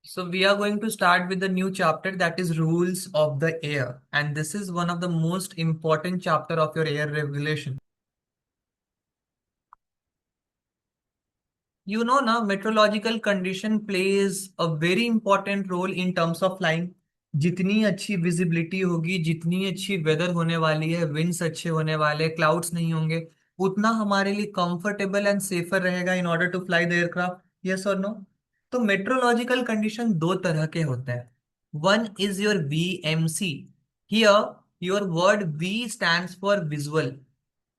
So we are going to start with the new chapter that is rules of the air, and this is one of the most important chapter of your air regulation. You know ना, meteorological condition plays a very important role in terms of flying. जितनी अच्छी visibility होगी, जितनी अच्छी weather होने वाली है, winds अच्छे होने वाले, क्लाउड्स नहीं होंगे, उतना हमारे लिए कंफर्टेबल एंड सेफर रहेगा in order to fly the aircraft. Yes और नो? तो मेट्रोलॉजिकल कंडीशन दो तरह के होते हैं। One is your VMC। Here your word V stands for visual.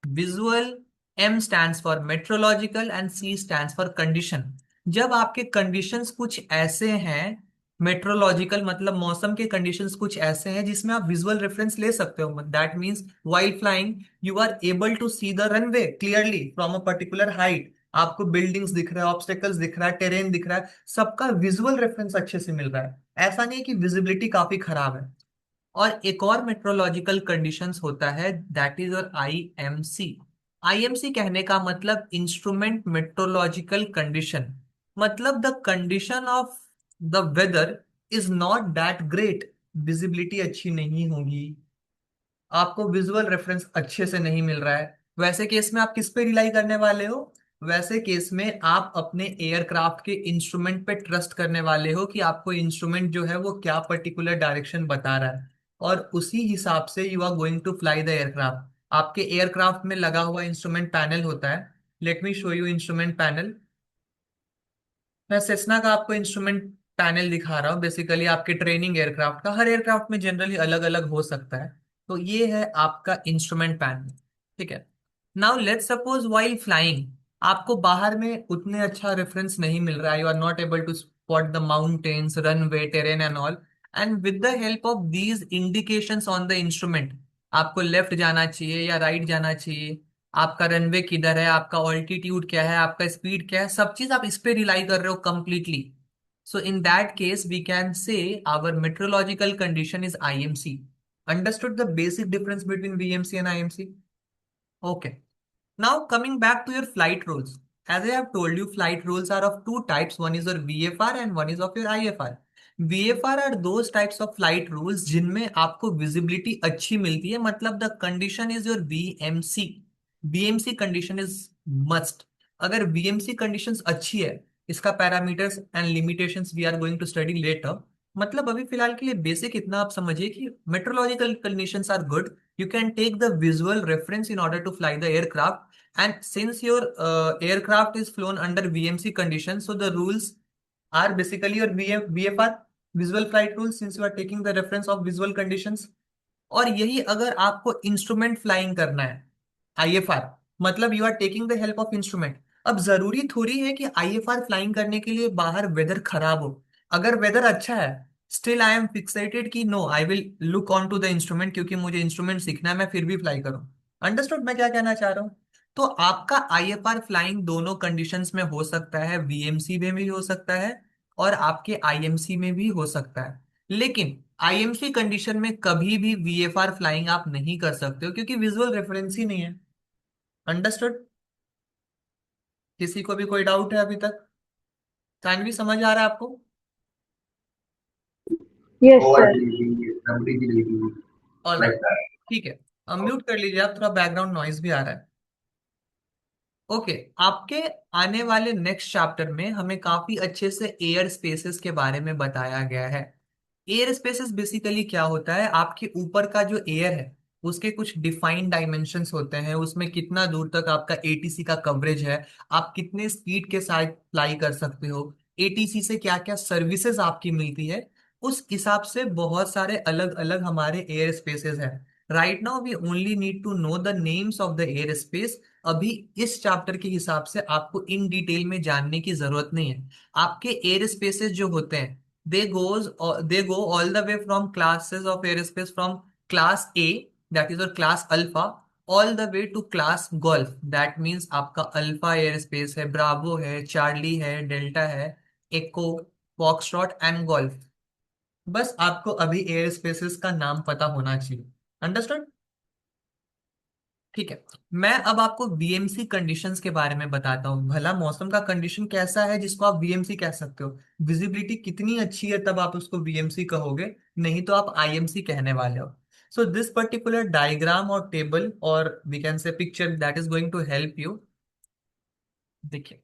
Visual, M stands for metrological and C stands for condition. जब आपके conditions कुछ ऐसे हैं, मेट्रोलॉजिकल मतलब मौसम के कंडीशंस कुछ ऐसे हैं जिसमें आप विजुअल रेफरेंस ले सकते हो, that means while flying you are able to see the runway clearly from a particular height. आपको बिल्डिंग्स दिख रहा है, ऑब्स्टेकल्स दिख रहा है, टेरेन दिख रहा है, सबका विजुअल रेफरेंस अच्छे से मिल रहा है। ऐसा नहीं है कि विजिबिलिटी काफी खराब है। और एक और मेट्रोलॉजिकल कंडीशंस होता है, दैट इज और IMC। IMC कहने का मतलब इंस्ट्रूमेंट मेट्रोलॉजिकल कंडीशन। मतलब the condition of the weather is not that great. Visibility अच्छी नहीं होगी, आपको विजुअल रेफरेंस अच्छे से नहीं मिल रहा है। वैसे केस में आप किस पे रिलाई करने वाले हो? वैसे केस में आप अपने एयरक्राफ्ट के इंस्ट्रूमेंट पे ट्रस्ट करने वाले हो कि आपको इंस्ट्रूमेंट जो है वो क्या पर्टिकुलर डायरेक्शन बता रहा है, और उसी हिसाब से you are going to fly the aircraft. आपके एयरक्राफ्ट में लगा हुआ इंस्ट्रूमेंट पैनल होता है। Let me show you instrument panel. मैं सेस्ना का आपको इंस्ट्रूमेंट पैनल दिखा रहा हूँ। बेसिकली आपके ट्रेनिंग एयरक्राफ्ट का, हर एयरक्राफ्ट में जनरली अलग अलग हो सकता है। तो ये है आपका इंस्ट्रूमेंट पैनल। ठीक है। Now let's suppose while flying आपको बाहर में उतने अच्छा रेफरेंस नहीं मिल रहा है, you are not able to spot the mountains, runway, terrain and all. And with the help of these indications on the instrument, आपको लेफ्ट जाना चाहिए या राइट जाना चाहिए, आपका रनवे किधर है, आपका ऑल्टीट्यूड क्या है, आपका स्पीड क्या है, सब चीज आप इस पे रिलाई कर रहे हो completely. So in that case we can say our metrological condition is IMC। Understood the basic difference between VMC and IMC? Okay. Now, coming back to your flight rules. As I have told you, flight rules are of two types. One is your VFR and one is of your IFR. VFR are those types of flight rules जिनमें आपको visibility अच्छी मिलती है, मतलब the condition is your VMC. VMC condition is must. अगर VMC conditions अच्छी है, इसका parameters and limitations we are going to study later. मतलब अभी फिलहाल के लिए बेसिक इतना आप समझिए कि metrological conditions are good, you can take the visual reference in order to fly the aircraft. And since your aircraft is flown under VMC conditions, so the rules are basically your VFR, visual flight rules, since you are taking the reference of visual conditions. और यही अगर आपको instrument flying करना है, IFR, मतलब you are taking the help of instrument. अब जरूरी थोड़ी है कि IFR फ्लाइंग करने के लिए बाहर वेदर खराब हो। अगर वेदर अच्छा है, स्टिल आई एम फिक्सेटेड कि no, I will look on to the instrument, क्योंकि मुझे इंस्ट्रूमेंट सीखना है, मैं फिर भी फ्लाई करूं। अंडरस्टूड मैं क्या कहना चाह रहा हूँ? तो आपका IFR फ्लाइंग दोनों कंडीशंस में हो सकता है, VMC में भी हो सकता है और आपके IMC में भी हो सकता है। लेकिन IMC कंडीशन में कभी भी VFR फ्लाइंग आप नहीं कर सकते हो, क्योंकि विजुअल रेफरेंस ही नहीं है। अंडरस्टूड? किसी को भी कोई डाउट है अभी तक? सानवी समझ आ रहा है आपको? Yes, sir. All right. ठीक है। अब म्यूट कर लीजिए आप, थोड़ा बैकग्राउंड नॉइज भी आ रहा है। ओके। आपके आने वाले नेक्स्ट चैप्टर में हमें काफी अच्छे से एयर स्पेसेस के बारे में बताया गया है। एयर स्पेसेस बेसिकली क्या होता है, आपके ऊपर का जो एयर है उसके कुछ डिफाइंड डायमेंशंस होते हैं, उसमें कितना दूर तक आपका ATC का कवरेज है, आप कितने स्पीड के साथ फ्लाई कर सकते हो, ATC से क्या क्या सर्विसेज आपकी मिलती है, उस हिसाब से बहुत सारे अलग अलग हमारे एयर स्पेसेस हैं। Right now we only need to know the names of the air space. अभी इस चैप्टर के हिसाब से आपको इन डिटेल में जानने की जरूरत नहीं है। आपके एयर स्पेसेस जो होते हैं, they go all the way from classes of airspace from class A, that is or class alpha, all the way to class golf, that means आपका अल्फा एयर स्पेस है, ब्रावो है, Charlie है, delta है, एको, foxtrot and golf. बस आपको अभी air spaces का नाम पता होना चाहिए। अंडरस्टूड? ठीक है। मैं अब आपको वीएमसी कंडीशंस के बारे में बताता हूँ। भला मौसम का कंडीशन कैसा है जिसको आप वीएमसी कह सकते हो? विजिबिलिटी कितनी अच्छी है तब आप उसको वीएमसी कहोगे, नहीं तो आप आईएमसी कहने वाले हो। सो दिस पर्टिकुलर डायग्राम और टेबल और we can say picture that is going to help you. देखिए,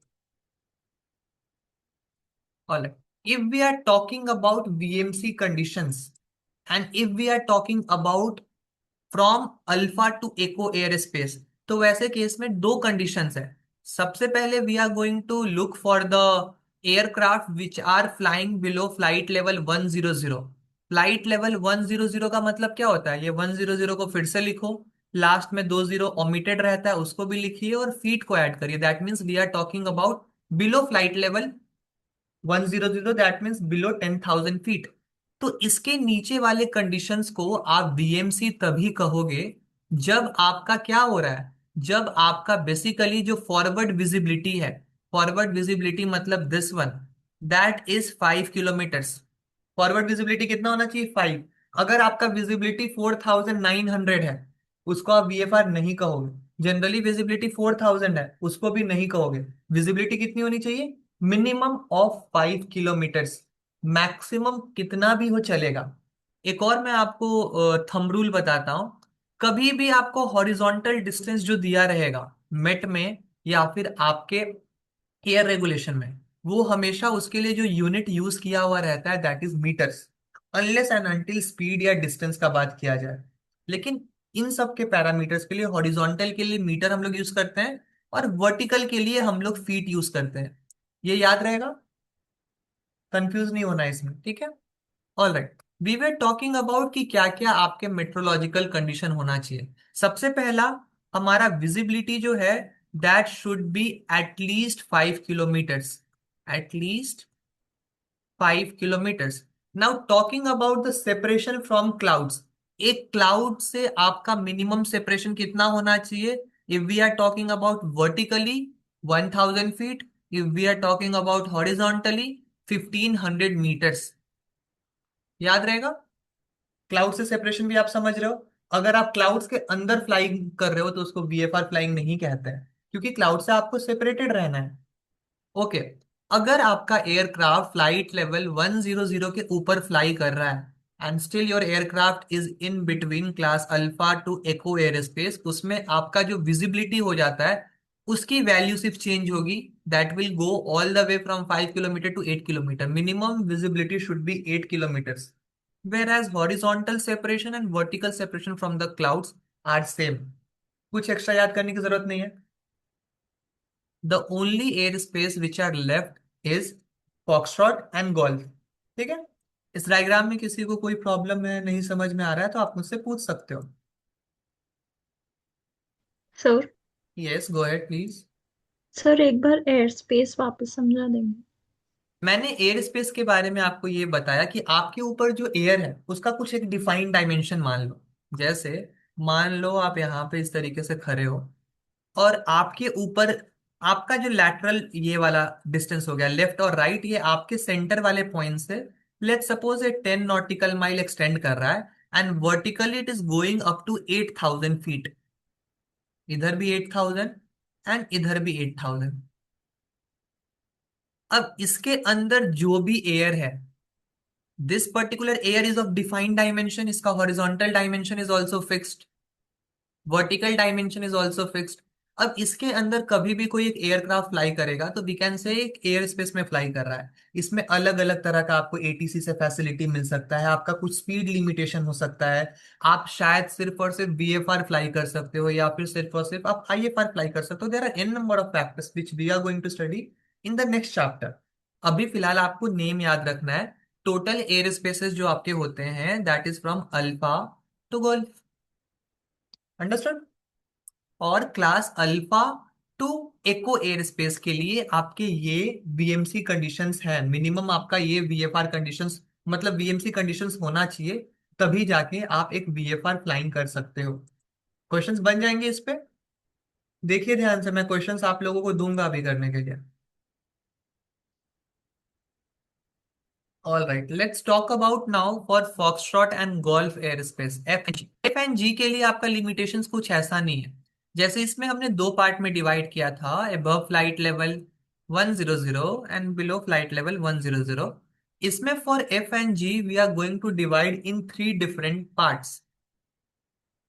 all right. If we are talking about VMC conditions and if we are talking about from alpha to echo air space, तो वैसे case में दो conditions है। सबसे पहले we are going to look for the aircraft which are flying below flight level 100। Flight level 100 का मतलब क्या होता है? ये 100 को फिर से लिखो, लास्ट में दो जीरो ओमिटेड रहता है उसको भी लिखिए और फीट को ऐड करिए। That means we are talking about below flight level 100, that means below 10,000 feet. तो इसके नीचे वाले कंडीशंस को आप बीएमसी तभी कहोगे जब आपका क्या हो रहा है, जब आपका बेसिकली जो फॉरवर्ड विजिबिलिटी है, फॉरवर्ड विजिबिलिटी मतलब this one, that is 5 kilometres. Forward visibility कितना होना चाहिए? 5। अगर आपका विजिबिलिटी 4,900 है, उसको आप वीएफआर नहीं कहोगे। जनरली विजिबिलिटी 4,000 है, उसको भी नहीं कहोगे। विजिबिलिटी कितनी होनी चाहिए? Minimum of 5 kilometres. मैक्सिमम कितना भी हो चलेगा। एक और मैं आपको थंब रूल बताता हूं। कभी भी आपको हॉरिजॉन्टल डिस्टेंस जो दिया रहेगा मेट में या फिर आपके एयर रेगुलेशन में, वो हमेशा उसके लिए जो यूनिट यूज किया हुआ रहता है that is metres, unless and until speed या डिस्टेंस का बात किया जाए। लेकिन इन सब के पैरामीटर्स के लिए, हॉरिजॉन्टल के लिए मीटर हम लोग यूज करते हैं और वर्टिकल के लिए हम लोग फीट यूज करते हैं। ये याद रहेगा, कंफ्यूज नहीं होना है इसमें, ठीक है? All right, we were talking about कि क्या क्या आपके मेट्रोलॉजिकल कंडीशन होना चाहिए। सबसे पहला, हमारा विजिबिलिटी जो है that should be at least 5 kilometres, at least 5 kilometres. Now talking about the separation from clouds, एक क्लाउड से आपका मिनिमम सेपरेशन कितना होना चाहिए? If we are talking about vertically 1,000 feet, if we are talking about horizontally 1,500 metres. याद रहेगा? Cloud से separation भी आप समझ रहे हो। अगर आप क्लाउड्स के अंदर फ्लाइंग कर रहे हो तो उसको वीएफआर फ्लाइंग नहीं कहते हैं, क्योंकि क्लाउड से आपको सेपरेटेड रहना है। ओके। अगर आपका एयरक्राफ्ट फ्लाइट लेवल 100 के ऊपर फ्लाई कर रहा है and still your aircraft is in between class alpha to echo air space, उसमें आपका जो विजिबिलिटी हो जाता है उसकी वैल्यू सिर्फ चेंज होगी। That will go all the way from 5 kilometre to 8 kilometre. Minimum visibility should be 8 kilometres, whereas horizontal separation and vertical separation from the clouds are same। कुछ एक्स्ट्रा याद करने की जरूरत नहीं है। The only air space which are left is foxtrot and golf. ठीक है? इस डायग्राम में किसी को कोई प्रॉब्लम है, नहीं समझ में आ रहा है तो आप मुझसे पूछ सकते हो। Sir. Yes, go ahead please. Sir एक बार एयर स्पेस वापस समझा देंगे? मैंने एयर स्पेस के बारे में आपको ये बताया कि आपके ऊपर जो एयर है उसका कुछ एक डिफाइंड डायमेंशन मान लो। जैसे मान लो आप यहाँ पे इस तरीके से खड़े हो और आपके ऊपर आपका जो लैटरल ये वाला डिस्टेंस हो गया लेफ्ट और राइट, ये आपके सेंटर वाले पॉइंट से let suppose a 10 nautical mile extend कर रहा है and vertically it is going up to 8,000 feet. इधर भी 8,000 एंड इधर भी 8,000। अब इसके अंदर जो भी एयर है, this particular air is of defined dimension, इसका horizontal dimension is also fixed, vertical dimension is also fixed. अब इसके अंदर कभी भी कोई एक एयरक्राफ्ट फ्लाई करेगा तो वी कैन से एक एयर स्पेस में फ्लाई कर रहा है। इसमें अलग अलग तरह का आपको एटीसी से फैसिलिटी मिल सकता है, आपका कुछ स्पीड लिमिटेशन हो सकता है। आप शायद सिर्फ और सिर्फ वीएफआर फ्लाई कर सकते हो या फिर सिर्फ और सिर्फ आप आईएफआर फ्लाई कर सकते हो। There are an number of factors which we are going to study in the next chapter. अभी फिलहाल आपको नेम याद रखना है। टोटल एयर स्पेसेस जो आपके होते हैं that is from alpha to golf. Understood? और class alpha to echo air space के लिए आपके ये वीएमसी कंडीशंस हैं। मिनिमम आपका ये वीएफआर कंडीशंस, मतलब वीएमसी कंडीशंस होना चाहिए, तभी जाके आप एक वीएफआर फ्लाइंग कर सकते हो। क्वेश्चंस बन जाएंगे इस पे। देखिए ध्यान से, मैं क्वेश्चंस आप लोगों को दूंगा अभी करने के लिए। All right, let's talk about now for foxtrot and golf air space, F and G. F and G के लिए आपका लिमिटेशंस कुछ ऐसा नहीं है। जैसे इसमें हमने दो पार्ट में डिवाइड किया था, above flight level 100 and below flight level 100। इसमें for F and G we are going to divide in three different parts.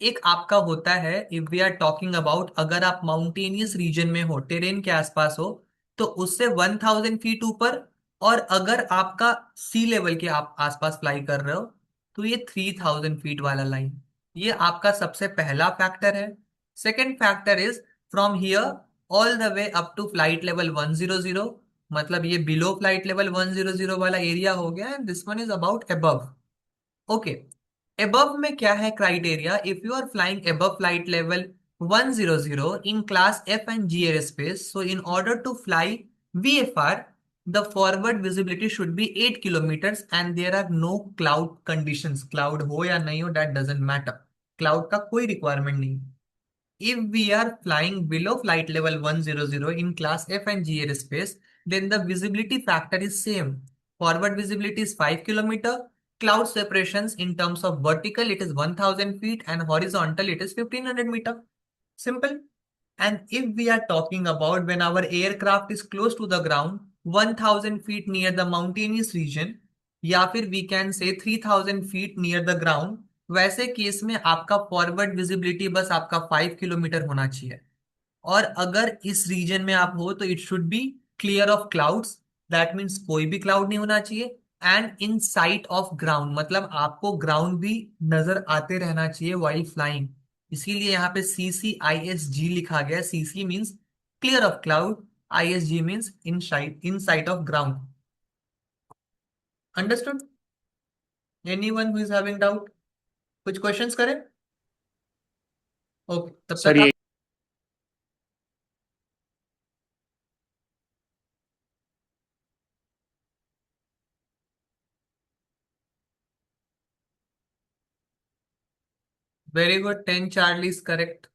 एक आपका होता है, if we are talking about, अगर आप माउंटेनियस रीजन में हो, टेरेन के आसपास हो, तो उससे 1000 फीट ऊपर। और अगर आपका सी लेवल के आप आसपास फ्लाई कर रहे हो, तो ये 3000 फीट वाला लाइन, ये आपका सबसे पहला फैक्टर है। Second factor is from here all the way up to flight level 100, मतलब ये बिलो फ्लाइट लेवल 100 वाला एरिया हो गया, and this one is about above. Okay, above में क्या है criteria? If you are flying above flight level 100 in class F and G air space, so in order to fly VFR, the forward visibility should be 8 kilometres and there are no cloud conditions. Cloud हो या नहीं हो, that doesn't matter, cloud का कोई requirement नहीं। If we are flying below flight level 100 in class F and G airspace, then the visibility factor is same. Forward visibility is 5 km. Cloud separations in terms of vertical it is 1000 feet and horizontal it is 1500 meter. Simple. And if we are talking about when our aircraft is close to the ground, 1000 feet near the mountainous region, या फिर we can say 3000 feet near the ground, वैसे case में आपका forward visibility बस आपका 5 kilometre होना चाहिए। और अगर इस रीजन में आप हो तो it should B clear of clouds, that means कोई भी क्लाउड नहीं होना चाहिए। And in sight of ground, मतलब आपको ग्राउंड भी नजर आते रहना चाहिए वाइल फ्लाइंग। इसीलिए यहाँ पे CCISG लिखा गया। CC means clear of cloud, ISG means in sight of ground. Understood? Anyone who is having doubt? कुछ क्वेश्चंस करें? ओके, तब सर तक आप। ये very good, 10 Charlie is correct.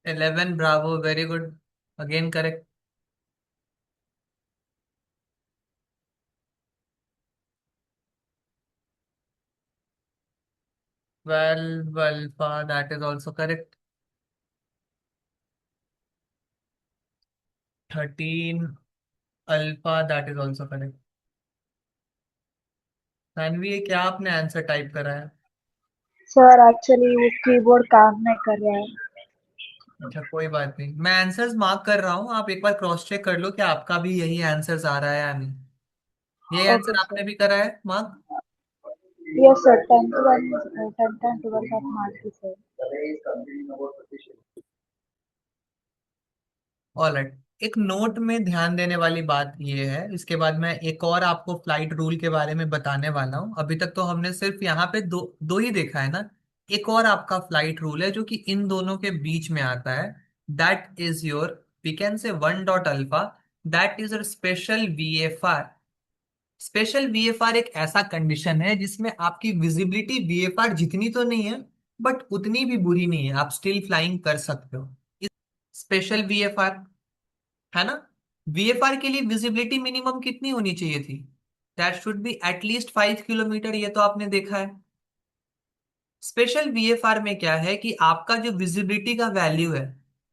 11 bravo, very good, again correct. 12 alpha, that is also correct. 13 alpha, that is also correct. Saanvi, ये क्या आपने answer type करा है? सर एक्चुअली वो कीबोर्ड काम नहीं कर रहा है। अच्छा, कोई बात नहीं, मैं आंसर्स मार्क कर रहा हूँ, आप एक बार क्रॉस चेक कर लो कि आपका भी यही आंसर्स आ रहा है या नहीं। ये ओके आंसर आपने सर। भी करा है mark? Yes sir, 10th and 12th आप मार्क की सर। ऑलराइट, एक नोट में ध्यान देने वाली बात ये है, इसके बाद मैं एक और आपको फ्लाइट रूल के बारे में बताने वाला हूँ। अभी तक तो हमने सिर्फ यहाँ पे दो दो ही देखा है ना। एक और आपका फ्लाइट रूल है जो कि इन दोनों के बीच में आता है, that is your, we can say 1 dot alpha, that is your special VFR। Special VFR एक ऐसा कंडीशन है जिसमें आपकी विजिबिलिटी VFR जितनी तो नहीं है, बट उतनी भी बुरी नहीं है, आप स्टिल फ्लाइंग कर सकते हो। स्पेशल VFR है ना। VFR के लिए विजिबिलिटी मिनिमम कितनी होनी चाहिए थी? That should be at least 5 kilometre, ये तो आपने देखा है। स्पेशल VFR में क्या है कि आपका जो विजिबिलिटी का वैल्यू है,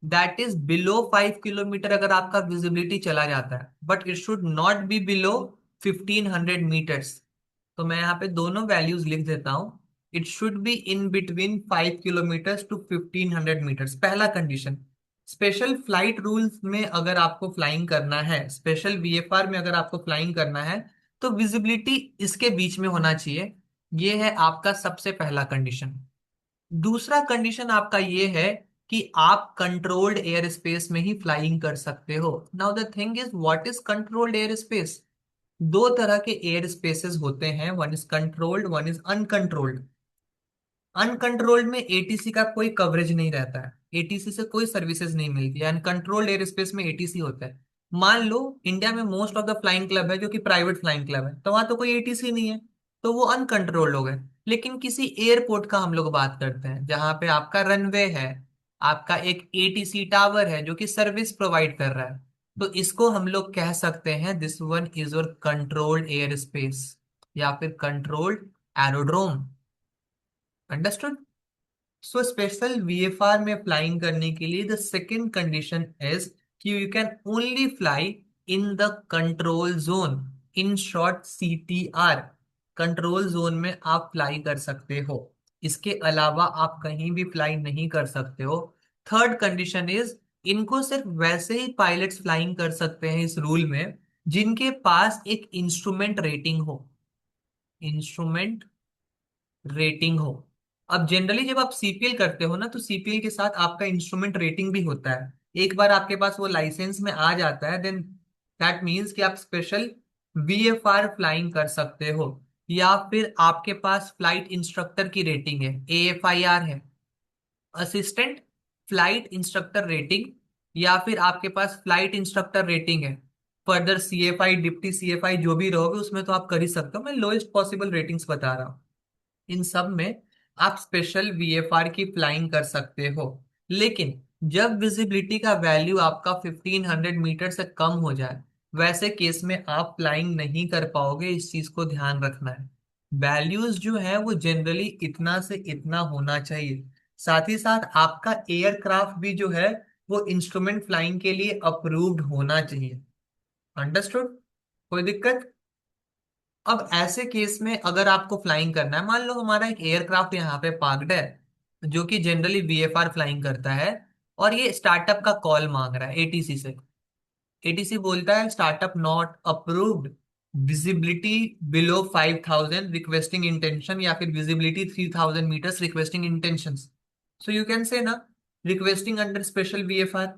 दैट इज बिलो 5 किलोमीटर अगर आपका विजिबिलिटी चला जाता है, but it should not be below 1500 metres. तो मैं यहाँ पे दोनों वैल्यूज लिख देता हूँ। It should be in between 5 kilometres to 1500 metres, पहला कंडीशन। स्पेशल फ्लाइट रूल्स में अगर आपको फ्लाइंग करना है, स्पेशल VFR में अगर आपको फ्लाइंग करना है, तो विजिबिलिटी इसके बीच में होना चाहिए। ये है आपका सबसे पहला कंडीशन। दूसरा कंडीशन आपका ये है कि आप कंट्रोल्ड एयर स्पेस में ही फ्लाइंग कर सकते हो। Now the thing is, what is controlled air space? दो तरह के एयर स्पेसेस होते हैं, one is controlled, one is uncontrolled. Uncontrolled में ATC का कोई कवरेज नहीं रहता है, ATC से कोई सर्विसेज नहीं मिलती है। अनकंट्रोल्ड एयर स्पेस में ATC होता है। मान लो इंडिया में most of the flying club है जो कि प्राइवेट फ्लाइंग क्लब है, तो वहां तो कोई ATC नहीं है, तो वो अनकंट्रोल्ड हो गए। लेकिन किसी एयरपोर्ट का हम लोग बात करते हैं जहां पे आपका रनवे है, आपका एक ATC टावर है जो कि सर्विस प्रोवाइड कर रहा है, तो इसको हम लोग कह सकते हैं this one is your controlled air space या फिर controlled aerodrome. Understood. So special VFR में फ्लाइंग करने के लिए द सेकंड कंडीशन इज कि you can only fly in the control zone, in short CTR. Control zone में आप fly कर सकते हो, इसके अलावा आप कहीं भी फ्लाई नहीं कर सकते हो। थर्ड कंडीशन इज इनको सिर्फ वैसे ही पायलट्स फ्लाइंग कर सकते हैं इस रूल में जिनके पास एक इंस्ट्रूमेंट रेटिंग हो। इंस्ट्रूमेंट रेटिंग हो। अब जनरली जब आप सीपीएल करते हो ना, तो सीपीएल के साथ आपका इंस्ट्रूमेंट रेटिंग भी होता है। एक बार आपके पास वो लाइसेंस में आ जाता है, देन दैट मीन्स कि आप स्पेशल वीएफआर फ्लाइंग कर सकते हो, या फिर आपके पास फ्लाइट इंस्ट्रक्टर की रेटिंग है, एएफआईआर है, असिस्टेंट फ्लाइट इंस्ट्रक्टर रेटिंग, या फिर आपके पास फ्लाइट इंस्ट्रक्टर रेटिंग है। फर्दर सीएफआई, डिप्टी सीएफआई जो भी रहोगे उसमें तो आप कर ही सकते हो। मैं लोएस्ट पॉसिबल रेटिंग्स बता रहा हूँ। इन सब में आप स्पेशल वीएफआर की फ्लाइंग कर सकते हो। लेकिन जब विजिबिलिटी का वैल्यू आपका 1500 मीटर से कम हो जाए, वैसे केस में आप फ्लाइंग नहीं कर पाओगे। इस चीज को ध्यान रखना है। वैल्यूज जो है वो जनरली इतना से इतना होना चाहिए। साथ ही साथ आपका एयरक्राफ्ट भी जो है वो इंस्ट्रूमेंट फ्लाइंग के लिए अप्रूव्ड होना चाहिए। अंडरस्टूड। कोई दिक्कत? अब ऐसे केस में अगर आपको फ्लाइंग करना है, मान लो हमारा एक एयरक्राफ्ट यहाँ पे पार्क्ड है जो कि जनरली वीएफआर फ्लाइंग करता है, और ये स्टार्टअप का कॉल मांग रहा है एटीसी से। एटीसी बोलता है startup not approved, visibility below 5000 requesting intention, या फिर visibility 3000 metres requesting intention. So you can say ना रिक्वेस्टिंग अंडर स्पेशल वीएफआर।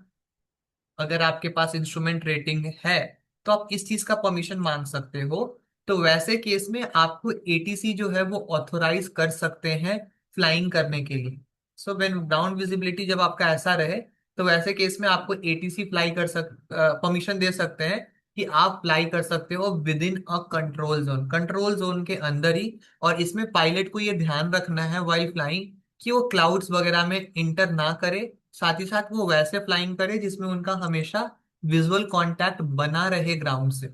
अगर आपके पास इंस्ट्रूमेंट रेटिंग है तो आप इस चीज का परमिशन मांग सकते हो। तो वैसे केस में आपको एटीसी जो है वो ऑथोराइज कर सकते हैं फ्लाइंग करने के लिए। सो व्हेन ग्राउंड विजिबिलिटी जब आपका ऐसा रहे, तो वैसे केस में आपको एटीसी फ्लाई कर परमिशन दे सकते हैं कि आप फ्लाई कर सकते हो with in a control zone, control zone के अंदर ही। और इसमें पायलट को ये ध्यान रखना है वाइल फ्लाइंग कि वो क्लाउड्स वगैरह में इंटर ना करे। साथ ही साथ वो वैसे फ्लाइंग करे जिसमें उनका हमेशा विजुअल कांटेक्ट बना रहे ग्राउंड से।